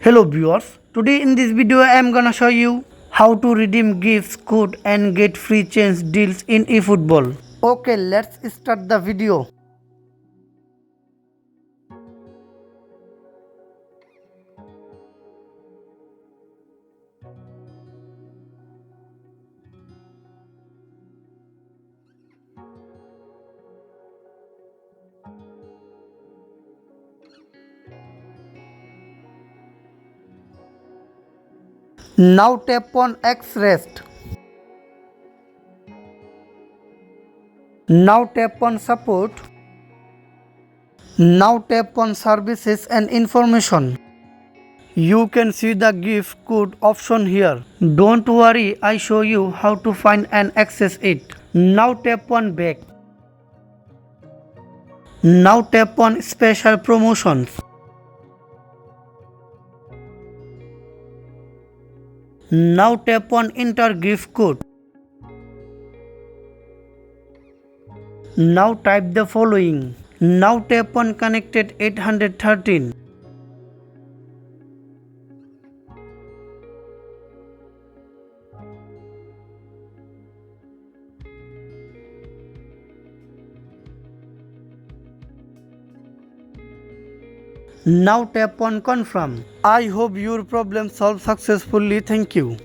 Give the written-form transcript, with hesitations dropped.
Hello viewers, today in this video I am gonna show you how to redeem gifts, code and get free change deals in eFootball. Okay, let's start the video. Now tap on X rest. Now tap on support. Now tap on services and information. You can see the gift code option here. Don't worry, I show you how to find and access it. Now tap on back. Now tap on special promotions. Now tap on enter gift code. Now type the following. Now tap on connected 813. Now tap on confirm. I hope your problem solved successfully. Thank you.